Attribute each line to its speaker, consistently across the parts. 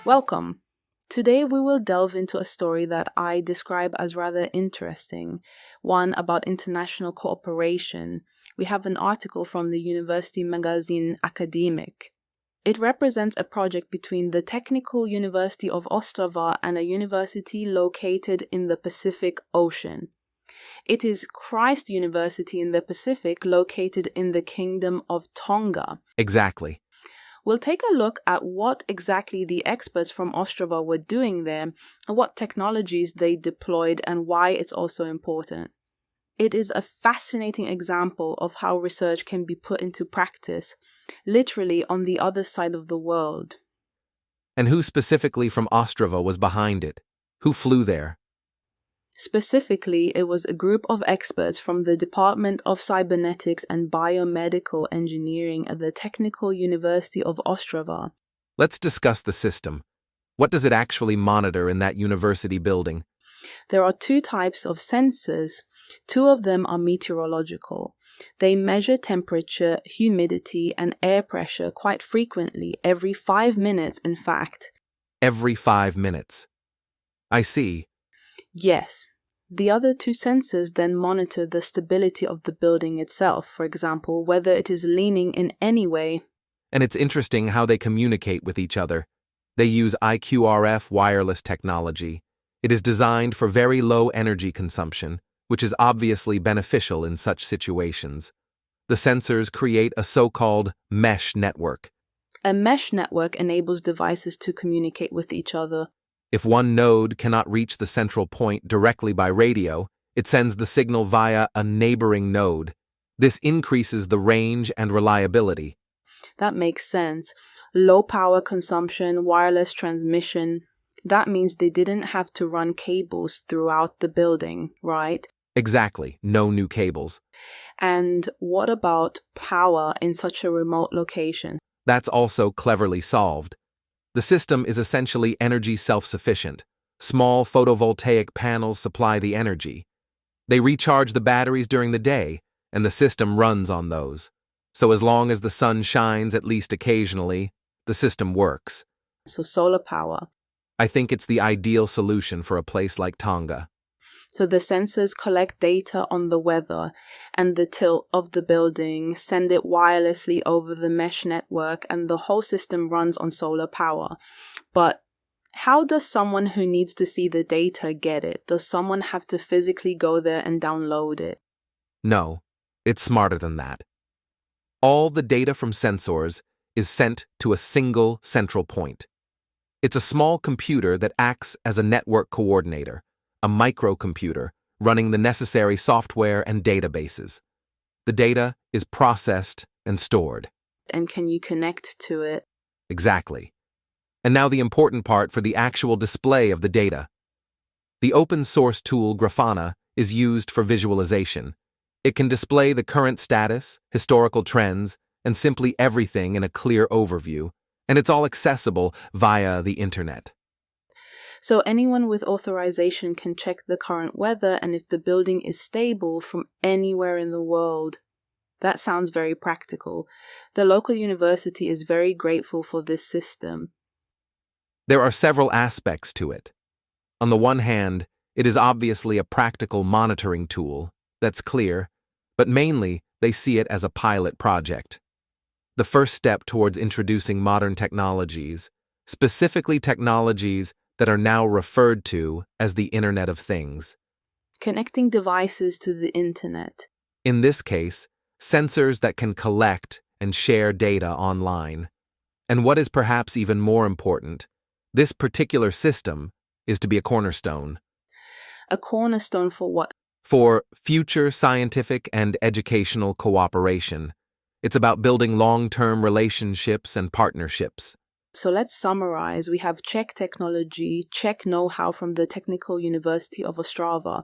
Speaker 1: Welcome. Today we will delve into a story that I describe as rather interesting, one about international cooperation. We have an article from the university magazine Academic. It represents a project between the Technical University of Ostrava and a university located in the Pacific Ocean. It is Christ University in the Pacific, located in the Kingdom of Tonga.
Speaker 2: Exactly.
Speaker 1: We'll take a look at what exactly the experts from Ostrava were doing there, and what technologies they deployed, and why it's also important. It is a fascinating example of how research can be put into practice, literally on the other side of the world.
Speaker 2: And who specifically from Ostrava was behind it? Who flew there?
Speaker 1: Specifically, it was a group of experts from the Department of Cybernetics and Biomedical Engineering at the Technical University of Ostrava.
Speaker 2: Let's discuss the system. What does it actually monitor in that university building?
Speaker 1: There are two types of sensors. Two of them are meteorological. They measure temperature, humidity, and air pressure quite frequently, every 5 minutes in fact.
Speaker 2: Every 5 minutes. I see.
Speaker 1: Yes. The other two sensors then monitor the stability of the building itself, for example, whether it is leaning in any way.
Speaker 2: And it's interesting how they communicate with each other. They use IQRF wireless technology. It is designed for very low energy consumption, which is obviously beneficial in such situations. The sensors create a so-called mesh network.
Speaker 1: A mesh network enables devices to communicate with each other.
Speaker 2: If one node cannot reach the central point directly by radio, it sends the signal via a neighboring node. This increases the range and reliability.
Speaker 1: That makes sense. Low power consumption, wireless transmission. That means they didn't have to run cables throughout the building, right?
Speaker 2: Exactly, no new cables.
Speaker 1: And what about power in such a remote location?
Speaker 2: That's also cleverly solved. The system is essentially energy self-sufficient. Small photovoltaic panels supply the energy. They recharge the batteries during the day, and the system runs on those. So as long as the sun shines at least occasionally, the system works.
Speaker 1: So solar power.
Speaker 2: I think it's the ideal solution for a place like Tonga.
Speaker 1: So the sensors collect data on the weather and the tilt of the building, send it wirelessly over the mesh network, and the whole system runs on solar power. But how does someone who needs to see the data get it? Does someone have to physically go there and download it?
Speaker 2: No, it's smarter than that. All the data from sensors is sent to a single central point. It's a small computer that acts as a network coordinator, a microcomputer running the necessary software and databases. The data is processed and stored.
Speaker 1: And can you connect to it?
Speaker 2: Exactly. And now the important part for the actual display of the data. The open-source tool Grafana is used for visualization. It can display the current status, historical trends, and simply everything in a clear overview, and it's all accessible via the internet.
Speaker 1: So anyone with authorization can check the current weather and if the building is stable from anywhere in the world. That sounds very practical. The local university is very grateful for this system.
Speaker 2: There are several aspects to it. On the one hand, it is obviously a practical monitoring tool, that's clear, but mainly they see it as a pilot project. The first step towards introducing modern technologies, specifically technologies that are now referred to as the Internet of Things.
Speaker 1: Connecting devices to the internet.
Speaker 2: In this case, sensors that can collect and share data online. And what is perhaps even more important, this particular system is to be a cornerstone.
Speaker 1: A cornerstone for what?
Speaker 2: For future scientific and educational cooperation. It's about building long-term relationships and partnerships.
Speaker 1: So let's summarize. We have Czech technology, Czech know-how from the Technical University of Ostrava,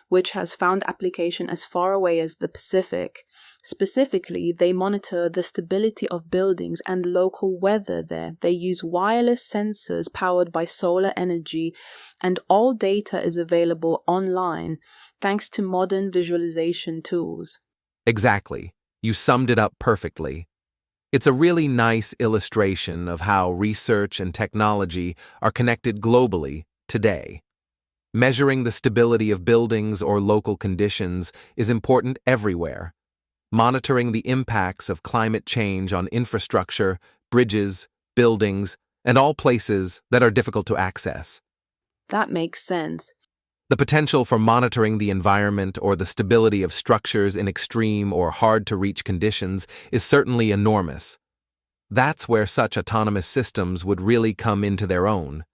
Speaker 1: which has found application as far away as the Pacific. Specifically, they monitor the stability of buildings and local weather there. They use wireless sensors powered by solar energy, and all data is available online thanks to modern visualization tools.
Speaker 2: Exactly. You summed it up perfectly. It's a really nice illustration of how research and technology are connected globally today. Measuring the stability of buildings or local conditions is important everywhere. Monitoring the impacts of climate change on infrastructure, bridges, buildings, and all places that are difficult to access.
Speaker 1: That makes sense.
Speaker 2: The potential for monitoring the environment or the stability of structures in extreme or hard-to-reach conditions is certainly enormous. That's where such autonomous systems would really come into their own.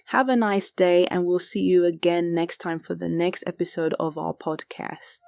Speaker 1: Have a nice day, and we'll see you again next time for the next episode of our podcast.